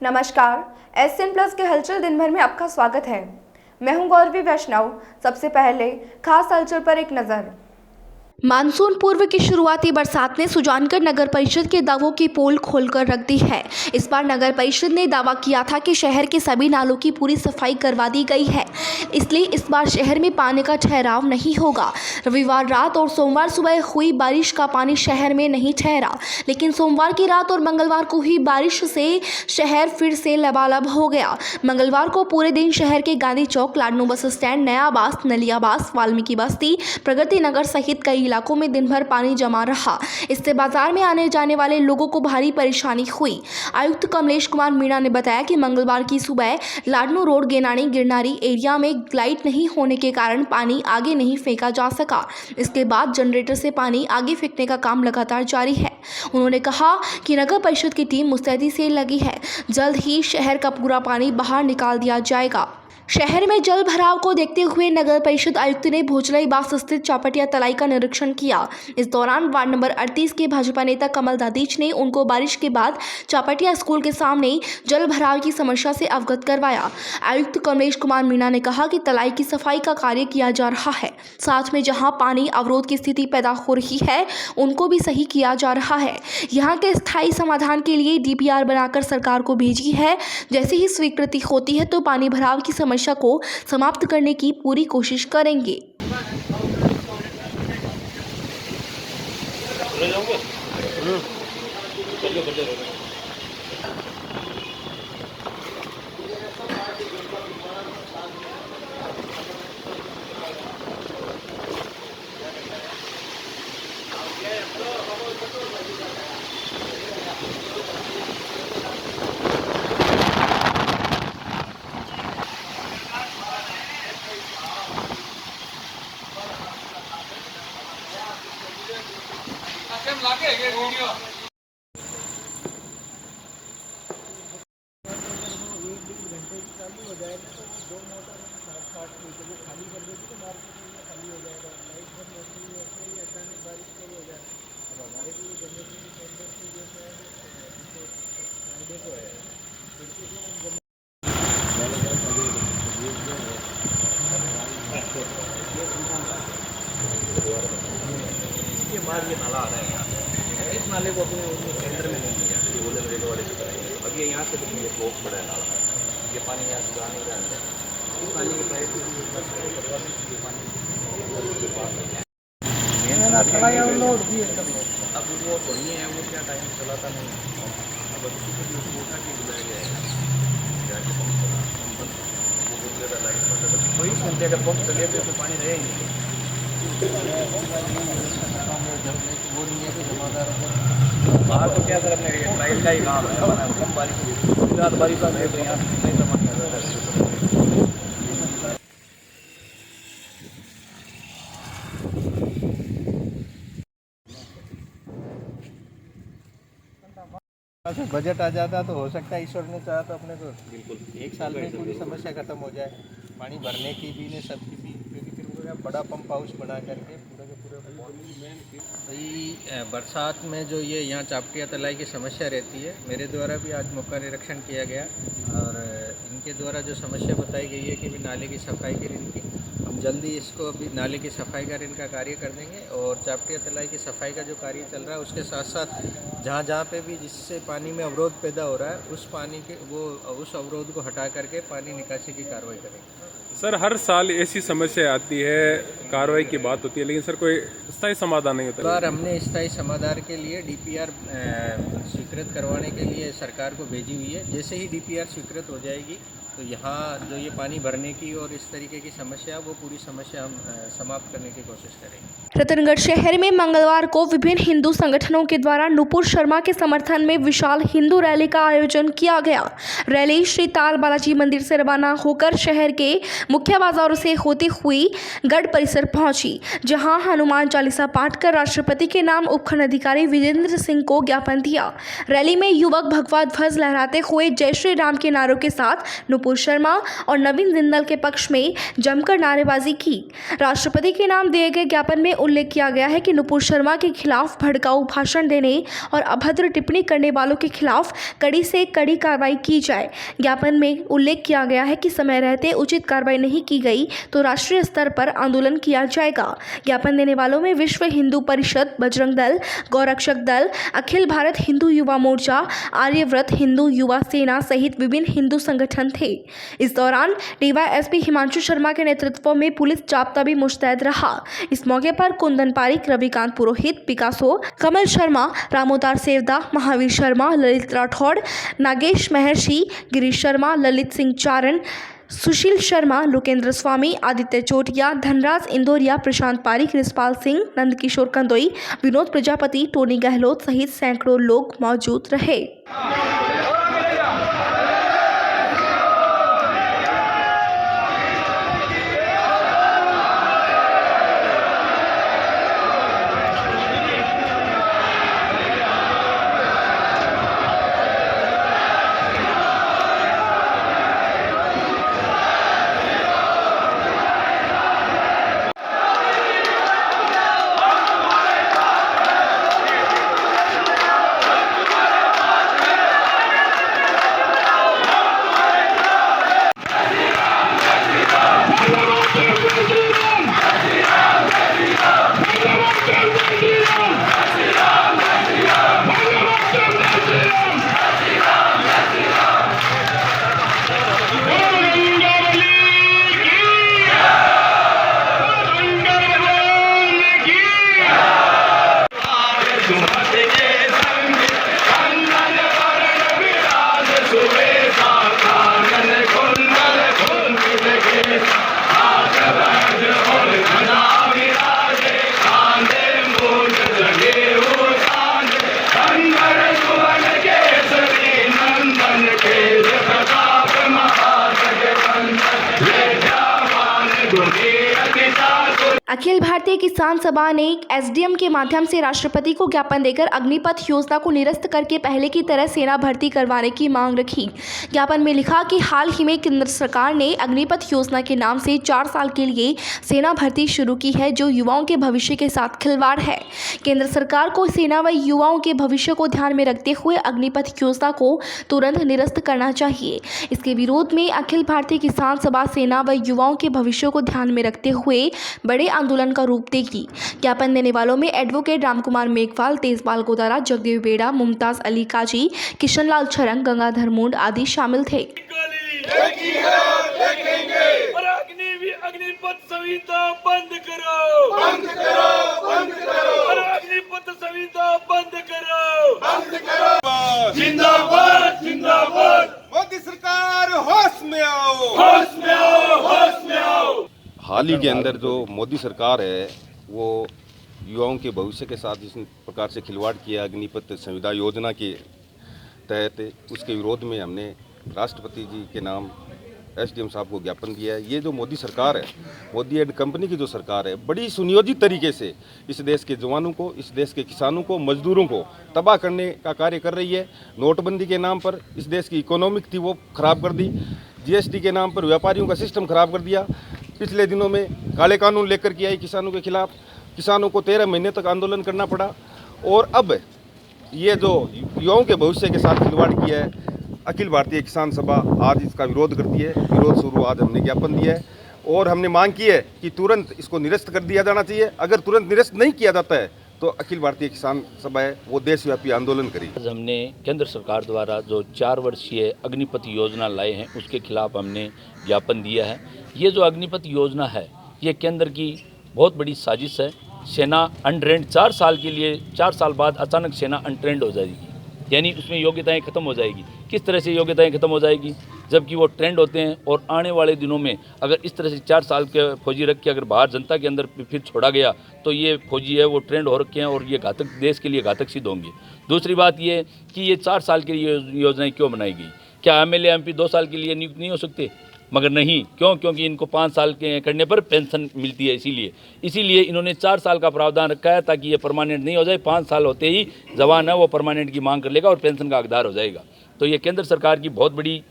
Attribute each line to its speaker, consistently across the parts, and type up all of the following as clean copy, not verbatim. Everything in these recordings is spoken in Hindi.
Speaker 1: नमस्कार। एसएन प्लस के हलचल दिन भर में आपका स्वागत है। मैं हूं गौरवी वैष्णव। सबसे पहले खास हलचल पर एक नजर। मानसून पूर्व की शुरुआती बरसात ने सुजानगढ़ नगर परिषद के दावों की पोल खोलकर रख दी है। इस बार नगर परिषद ने दावा किया था कि शहर के सभी नालों की पूरी सफाई करवा दी गई है, इसलिए इस बार शहर में पानी का ठहराव नहीं होगा। रविवार रात और सोमवार सुबह हुई बारिश का पानी शहर में नहीं ठहरा, लेकिन सोमवार की रात और मंगलवार को हुई बारिश से शहर फिर से लबालब हो गया। मंगलवार को पूरे दिन शहर के गांधी चौक, लाडनू बस स्टैंड, नया आवास, नलियाबास, वाल्मीकि बस्ती, प्रगति नगर सहित कई इलाकों में दिन भर पानी जमा रहा। इससे बाजार में आने जाने वाले लोगों को भारी परेशानी हुई। आयुक्त कमलेश कुमार मीणा ने बताया कि मंगलवार की सुबह लाडनू रोड, गेनानी, गिरनारी एरिया में लाइट नहीं होने के कारण पानी आगे नहीं फेंका जा सका। इसके बाद जनरेटर से पानी आगे फेंकने का काम लगातार जारी है। उन्होंने कहा कि नगर परिषद की टीम मुस्तैदी से लगी है। जल्द ही शहर का पूरा पानी बाहर निकाल दिया जाएगा। शहर में जल भराव को देखते हुए नगर परिषद आयुक्त ने भोजलाई बास स्थित चापटिया तलाई का निरीक्षण किया। इस दौरान वार्ड नंबर 38 के भाजपा नेता कमल दादीच ने उनको बारिश के बाद चापटिया स्कूल के सामने जल भराव की समस्या से अवगत करवाया। आयुक्त कमलेश कुमार मीणा ने कहा कि तलाई की सफाई का कार्य किया जा रहा है, साथ में जहां पानी अवरोध की स्थिति पैदा हो रही है उनको भी सही किया जा रहा है। यहाँ के स्थायी समाधान के लिए DPR बनाकर सरकार को भेजी है। जैसे ही स्वीकृति होती है तो पानी भराव की समस्या को समाप्त करने की पूरी कोशिश करेंगे।
Speaker 2: इसके बाद ये नाला आ रहा है यहाँ, इस नाले को अपने सेंटर में नहीं लिया, ये बोले रेल वाले से कराएंगे। अब ये यहाँ से तो ये ब्लॉक पड़ा है नाला, ये पानी यहाँ से जा नहीं रहा है। इस नाले के पाइप ये पानी अब वो बढ़िया है, वो क्या टाइम चलाता नहीं। अब उसी को जो उठा के बुलाया गया है, जाके पंप चला, वो बोल रहा लाइट बंद है, कोई सुनते अगर पंप चले तो पानी रहेंगे। वो नहीं है कि जमादार बाहर तो क्या सर, अपने लाइट का ही काम है, कम बारिश रात बारिश का नहीं जमा कर रहा है।
Speaker 3: बजट आ जाता तो हो सकता है ईश्वर ने चाहा तो अपने को
Speaker 2: बिल्कुल
Speaker 3: 1 साल में पूरी समस्या खत्म हो जाए, पानी भरने की भी ने सबकी भी, क्योंकि फिर वो बड़ा पंप हाउस बना करके पूरे के पूरे भाई बरसात में जो ये यहाँ चापटिया तलाई की समस्या रहती है, मेरे द्वारा भी आज मौका निरीक्षण किया गया और इनके द्वारा जो समस्या बताई गई है कि भी नाले की सफाई की इनकी, हम जल्दी इसको अभी नाले की सफाई का इनका कार्य कर देंगे और चापटिया तलाई की सफाई का जो कार्य चल रहा है उसके साथ साथ जहाँ जहाँ पे भी जिससे पानी में अवरोध पैदा हो रहा है उस पानी के उस अवरोध को हटा करके पानी निकासी की कार्रवाई करेंगे।
Speaker 4: सर, हर साल ऐसी समस्या आती है, कार्रवाई की बात होती है, लेकिन सर कोई स्थायी समाधान नहीं होता।
Speaker 3: बार हमने स्थायी समाधान के लिए DPR स्वीकृत करवाने के लिए सरकार को भेजी हुई है। जैसे ही DPR स्वीकृत हो जाएगी तो यहाँ जो ये पानी भरने की और इस तरीके की समस्या, वो पूरी समस्या हम समाप्त करने की कोशिश करेंगे।
Speaker 1: रतनगढ़ शहर में मंगलवार को विभिन्न हिंदू संगठनों के द्वारा नुपुर शर्मा के समर्थन में विशाल हिंदू रैली का आयोजन किया गया। रैली श्री ताल बालाजी मंदिर से रवाना होकर शहर के मुख्य बाजारों से होती हुई गढ़ परिसर पहुंची, जहां हनुमान चालीसा पाठ कर राष्ट्रपति के नाम उपखंड अधिकारी विजेंद्र सिंह को ज्ञापन दिया। रैली में युवक भगवा ध्वज लहराते हुए जय श्री राम के नारों के साथ नुपुर शर्मा और नवीन जिंदल के पक्ष में जमकर नारेबाजी की। राष्ट्रपति के नाम दिए गए ज्ञापन में उल्लेख किया गया है कि नुपुर शर्मा के खिलाफ भड़काऊ भाषण देने और अभद्र टिप्पणी करने वालों के खिलाफ कड़ी से कड़ी कार्रवाई की जाए। ज्ञापन में उल्लेख किया गया है कि समय रहते उचित कार्रवाई नहीं की गई तो राष्ट्रीय स्तर पर आंदोलन किया जाएगा। ज्ञापन देने वालों में विश्व हिंदू परिषद, बजरंग दल, गौरक्षक दल, अखिल भारत हिंदू युवा मोर्चा, आर्यव्रत हिंदू युवा सेना सहित विभिन्न हिंदू संगठन थे। इस दौरान डीवाईएसपी हिमांशु शर्मा के नेतृत्व में पुलिस जाब्ता भी मुस्तैद रहा। इस मौके पर कुंदन पारिक, रविकांत पुरोहित, पिकासो, कमल शर्मा, रामोदार सेवदा, महावीर शर्मा, ललित राठौड़, नागेश महर्षि, गिरीश शर्मा, ललित सिंह चारण, सुशील शर्मा, लोकेंद्र स्वामी, आदित्य चोटिया, धनराज इंदौरिया, प्रशांत पारिक, रिसपाल सिंह, नंदकिशोर कंदोई, विनोद प्रजापति, टोनी गहलोत सहित सैकड़ों लोग मौजूद रहे। अखिल भारतीय किसान सभा ने एसडीएम के माध्यम से राष्ट्रपति को ज्ञापन देकर अग्निपथ योजना को निरस्त करके पहले की तरह सेना भर्ती करवाने की मांग रखी। ज्ञापन में लिखा कि हाल ही में केंद्र सरकार ने अग्निपथ योजना के नाम से 4 साल के लिए सेना भर्ती शुरू की है, जो युवाओं के भविष्य के साथ खिलवाड़ है। केंद्र सरकार को सेना व युवाओं के भविष्य को ध्यान में रखते हुए अग्निपथ योजना को तुरंत निरस्त करना चाहिए। इसके विरोध में अखिल भारतीय किसान सभा सेना व युवाओं के भविष्य को ध्यान में रखते हुए बड़े आंदोलन का रूप देगी। ज्ञापन देने वालों में एडवोकेट रामकुमार मेघवाल, तेजपाल गोदारा, जगदेव बेड़ा, मुमताज अली काजी, किशनलाल छरंग, गंगाधर मुंड आदि शामिल थे।
Speaker 5: अग्निपथ संहिता बंद करो, बंद करो, बंद करो। अग्निपथ संहिता बंद करो, बंद करो। जिंदाबाद, जिंदाबाद। मोदी सरकार होश में आओ, होश में आओ, होश में आओ।
Speaker 6: हाल ही के अंदर जो मोदी सरकार है वो युवाओं के भविष्य के साथ इस प्रकार से खिलवाड़ किया अग्निपथ संविदा योजना के तहत, उसके विरोध में हमने राष्ट्रपति जी के नाम एसडीएम साहब को ज्ञापन दिया है। ये जो मोदी सरकार है, मोदी एंड कंपनी की जो सरकार है, बड़ी सुनियोजित तरीके से इस देश के जवानों को, इस देश के किसानों को, मजदूरों को तबाह करने का कार्य कर रही है। नोटबंदी के नाम पर इस देश की इकोनॉमिक थी वो खराब कर दी, जीएसटी के नाम पर व्यापारियों का सिस्टम खराब कर दिया। पिछले दिनों में काले कानून लेकर के आई किसानों के खिलाफ, किसानों को 13 महीने तक आंदोलन करना पड़ा। और अब ये जो युवाओं के भविष्य के साथ खिलवाड़ किया है, अखिल भारतीय किसान सभा आज इसका विरोध करती है। विरोध स्वरूप आज हमने ज्ञापन दिया है और हमने मांग की है कि तुरंत इसको निरस्त कर दिया जाना चाहिए। अगर तुरंत निरस्त नहीं किया जाता है तो अखिल भारतीय किसान सभा है वो देशव्यापी आंदोलन करेगी।
Speaker 7: आज हमने केंद्र सरकार द्वारा जो 4 वर्षीय अग्निपथ योजना लाए हैं उसके खिलाफ हमने ज्ञापन दिया है। ये जो अग्निपथ योजना है ये केंद्र की बहुत बड़ी साजिश है। सेना अनट्रेंड 4 साल के लिए, 4 साल बाद अचानक सेना अनट्रेंड हो जाएगी, यानी उसमें योग्यताएं खत्म हो जाएगी। किस तरह से योग्यताएं खत्म हो जाएगी, जबकि वो ट्रेंड होते हैं। और आने वाले दिनों में अगर इस तरह से 4 साल के फौजी रख के अगर बाहर जनता के अंदर फिर छोड़ा गया तो ये फौजी है वो ट्रेंड हो रखे हैं और ये घातक, देश के लिए घातक सिद्ध होंगे। दूसरी बात ये कि ये 4 साल के लिए योजनाएं क्यों बनाई गई? क्या एमएलए एमपी 2 साल के लिए नियुक्त नहीं हो सकते? मगर नहीं, क्यों? क्योंकि इनको 5 साल के करने पर पेंशन मिलती है। इसीलिए इन्होंने 4 साल का प्रावधान रखा है ताकि ये परमानेंट नहीं हो जाए। 5 साल होते ही जवान है वो परमानेंट की मांग कर लेगा और पेंशन का हकदार हो जाएगा। तो ये केंद्र सरकार की बहुत बड़ी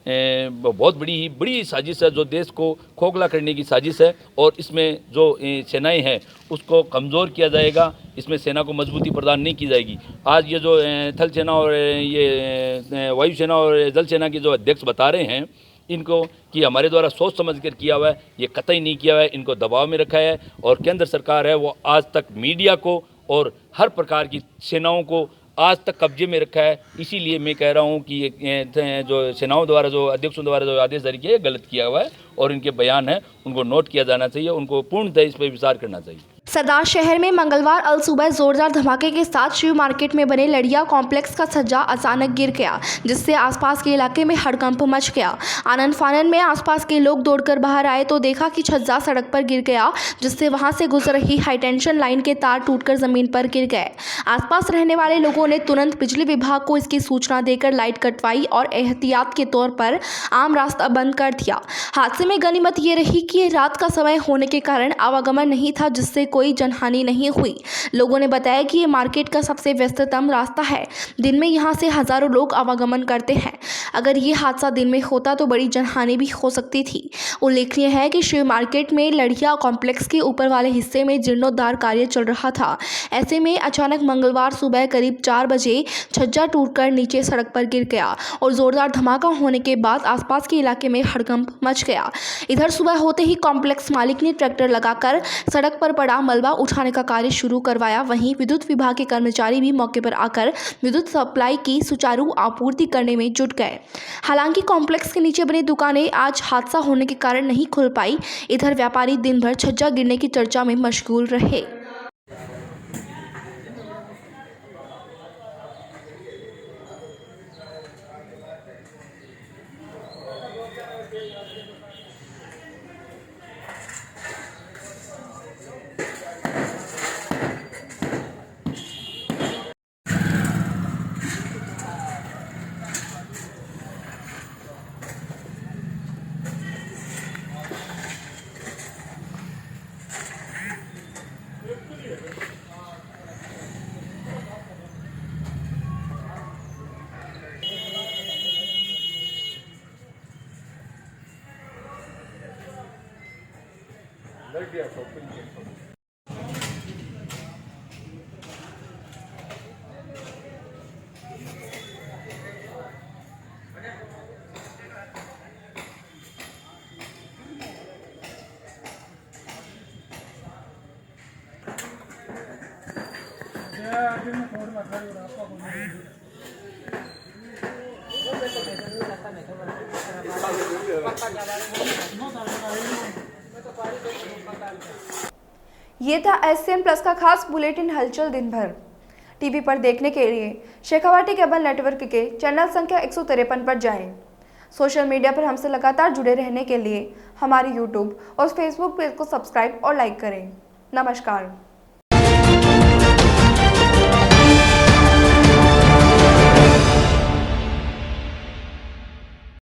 Speaker 7: बहुत बड़ी साजिश है, जो देश को खोखला करने की साजिश है। और इसमें जो सेनाएं हैं उसको कमज़ोर किया जाएगा, इसमें सेना को मजबूती प्रदान नहीं की जाएगी। आज ये जो थल सेना और ये वायुसेना और जल सेना के जो अध्यक्ष बता रहे हैं इनको कि हमारे द्वारा सोच समझ कर किया हुआ है, ये कतई नहीं किया हुआ है, इनको दबाव में रखा है। और केंद्र सरकार है वो आज तक मीडिया को और हर प्रकार की सेनाओं को आज तक कब्जे में रखा है। इसीलिए मैं कह रहा हूँ कि ये जो सेनाओं द्वारा जो अध्यक्षों द्वारा जो आदेश जारी किया है गलत किया हुआ है और इनके बयान है उनको नोट किया जाना चाहिए, उनको पूर्णतः इस पर विचार करना चाहिए।
Speaker 1: सरदार शहर में मंगलवार अल सुबह जोरदार धमाके के साथ शिव मार्केट में बने लड़िया कॉम्प्लेक्स का छज्जा अचानक गिर गया, जिससे आसपास के इलाके में हड़कंप मच गया। आनंद फानन में आसपास के लोग दौड़कर बाहर आए तो देखा कि छज्जा सड़क पर गिर गया, जिससे वहां से गुजर रही हाईटेंशन लाइन के तार टूटकर जमीन पर गिर गए। आसपास रहने वाले लोगों ने तुरंत बिजली विभाग को इसकी सूचना देकर लाइट कटवाई और एहतियात के तौर पर आम रास्ता बंद कर दिया। हादसे में गनीमत ये रही कि रात का समय होने के कारण आवागमन नहीं था, जिससे कोई जनहानि नहीं हुई। लोगों ने बताया कि ये मार्केट का सबसे व्यस्ततम रास्ता है, दिन में यहाँ से हजारों लोग आवागमन करते हैं। अगर ये हादसा दिन में होता तो बड़ी जनहानि भी हो सकती थी। उल्लेखनीय है कि शिव मार्केट में लड़िया कॉम्प्लेक्स के ऊपर वाले हिस्से में जीर्णोद्धार कार्य चल रहा था। ऐसे में अचानक मंगलवार सुबह करीब 4 बजे छज्जा टूटकर नीचे सड़क पर गिर गया और जोरदार धमाका होने के बाद आसपास के इलाके में हड़कंप मच गया। इधर सुबह होते ही कॉम्प्लेक्स मालिक ने ट्रैक्टर लगाकर सड़क पर पड़ा मलबा उठाने का कार्य शुरू करवाया। वहीं विद्युत विभाग के कर्मचारी भी मौके पर आकर विद्युत सप्लाई की सुचारू आपूर्ति करने में जुट गए। हालांकि कॉम्प्लेक्स के नीचे बनी दुकानें आज हादसा होने के कारण नहीं खुल पाई। इधर व्यापारी दिन भर छज्जा गिरने की चर्चा में मशगूल रहे। ये था SCN प्लस का खास बुलेटिन हलचल दिन भर। टीवी पर देखने के लिए शेखावाटी केबल नेटवर्क के चैनल संख्या 153 पर जाएं। सोशल मीडिया पर हमसे लगातार जुड़े रहने के लिए हमारे YouTube और Facebook पेज को सब्सक्राइब और लाइक करें। नमस्कार।